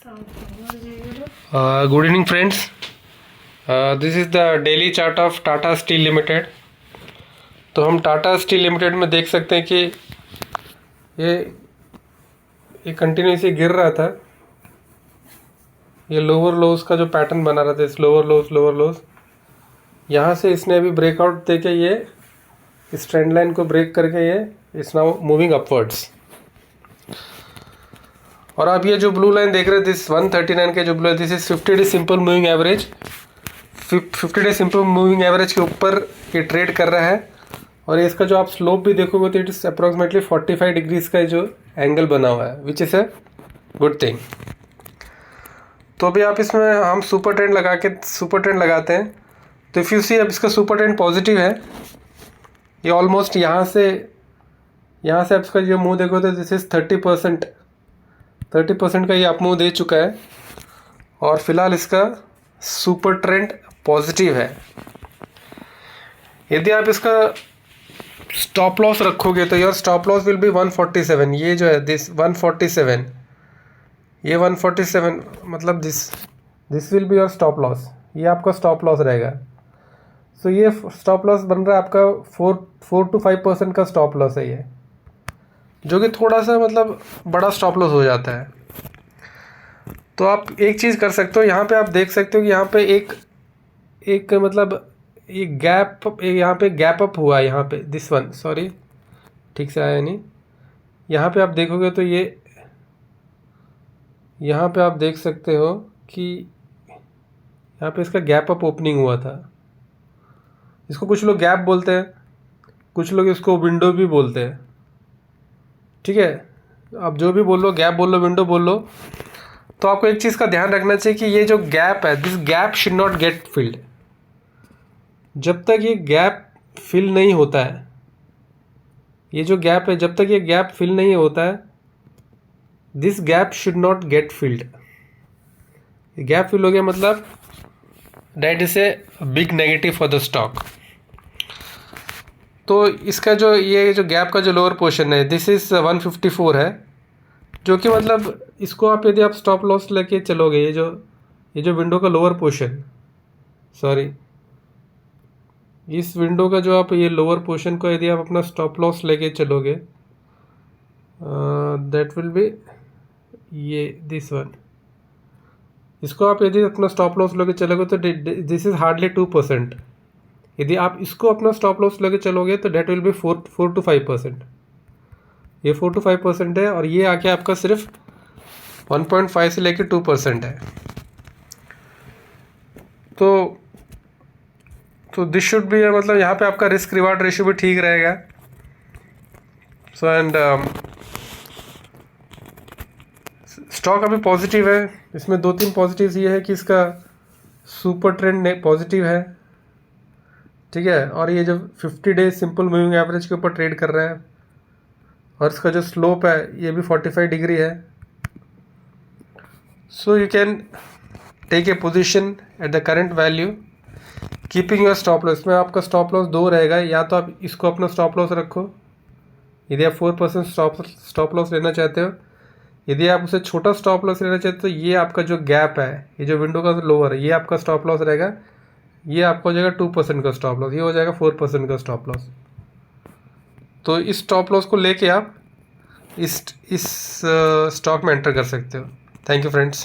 Good evening, friends. This is the daily chart of Tata steel limited. तो हम Tata steel limited में देख सकते हैं कि ये कंटिन्यूसली गिर रहा था. ये लोअर लोज का जो पैटर्न बना रहा था, इस लोअर लोज यहाँ से इसने अभी ब्रेकआउट देके ये इस ट्रेंड लाइन को ब्रेक करके ये इट्स नाउ मूविंग अपवर्ड्स. और आप ये जो ब्लू लाइन देख रहे हैं, दिस 139 के जो ब्लू है, this is 50 day simple moving average. 50 day simple moving average के ऊपर ये ट्रेड कर रहा है. और इसका जो आप स्लोप भी देखोगे तो इट इज अप्रोक्सीमेटली 45 डिग्रीज का जो एंगल बना हुआ है, which is a good thing. तो अभी आप इसमें हम सुपर ट्रेंड लगाते हैं. तो इफ़ यू सी, अब इसका सुपर ट्रेंड पॉजिटिव है. ये ऑलमोस्ट यहाँ से आप इसका जो मूव देखो तो दिस इज़ 30% का ये अप मूव दे चुका है. और फिलहाल इसका सुपर ट्रेंड पॉजिटिव है. यदि आप इसका स्टॉप लॉस रखोगे तो your stop loss will be 147. ये जो है दिस 147, ये 147 मतलब this will be your stop loss. ये आपका स्टॉप लॉस रहेगा. सो ये स्टॉप लॉस बन रहा है आपका 4 to 5% का स्टॉप लॉस है ये, जो कि थोड़ा सा मतलब बड़ा स्टॉप लॉस हो जाता है. तो आप एक चीज़ कर सकते हो, यहाँ पे आप देख सकते हो कि यहाँ पे एक मतलब ये गैप, यहाँ पे गैप अप हुआ है. यहाँ पे दिस वन, सॉरी ठीक से आया नहीं. यहाँ पे आप देखोगे तो ये यहाँ पे आप देख सकते हो कि यहाँ पे इसका गैप अप ओपनिंग हुआ था. इसको कुछ लोग गैप बोलते हैं, कुछ लोग इसको विंडो भी बोलते हैं. ठीक है, आप जो भी बोल लो, गैप बोल लो, विंडो बोल लो. तो आपको एक चीज़ का ध्यान रखना चाहिए कि ये जो गैप है, this gap should not get field. जब तक ये गैप फिल नहीं होता है, ये जो गैप है, जब तक ये गैप फिल नहीं होता है, this gap should not get filled. Gap fill हो गया मतलब that is a big negative for the stock. तो इसका जो ये जो गैप का जो लोअर पोर्शन है, दिस इज 154 है, जो कि मतलब इसको आप यदि आप स्टॉप लॉस लेके चलोगे, ये जो विंडो का लोअर पोर्शन, सॉरी इस विंडो का जो आप ये लोअर पोर्शन को यदि आप अपना स्टॉप लॉस लेके चलोगे, दैट विल बी ये दिस वन. इसको आप यदि अपना स्टॉप लॉस लेके चलोगे तो दिस इज़ हार्डली 2%. यदि आप इसको अपना स्टॉप लॉस लेके चलोगे तो डेट विल बी 4 to 5%. ये 4 to 5% है, और ये आके आपका सिर्फ 1.5 से लेके 2% है. तो दिस शुड बी, मतलब यहाँ पे आपका रिस्क रिवार्ड रेशियो भी ठीक रहेगा. सो एंड स्टॉक अभी पॉजिटिव है. इसमें 2-3 पॉजिटिव्स ये है कि इसका सुपर ट्रेंड पॉजिटिव है. ठीक है, और ये जो 50 डे सिंपल मूविंग एवरेज के ऊपर ट्रेड कर रहा है, और इसका जो स्लोप है ये भी 45 डिग्री है. So you can take a position at the current value, keeping your stop loss. इसमें आपका स्टॉप लॉस 2 रहेगा. या तो आप इसको अपना स्टॉप लॉस रखो यदि आप 4% स्टॉप लॉस लेना चाहते हो. यदि आप उसे छोटा स्टॉप लॉस लेना चाहते हो तो ये आपका जो गैप है, ये जो विंडो का लोअर है, ये आपका स्टॉप लॉस रहेगा. ये आपका हो जाएगा 2% का स्टॉप लॉस, ये हो जाएगा 4% का स्टॉप लॉस. तो इस स्टॉप लॉस को लेके आप इस स्टॉक में एंटर कर सकते हो. Thank you friends.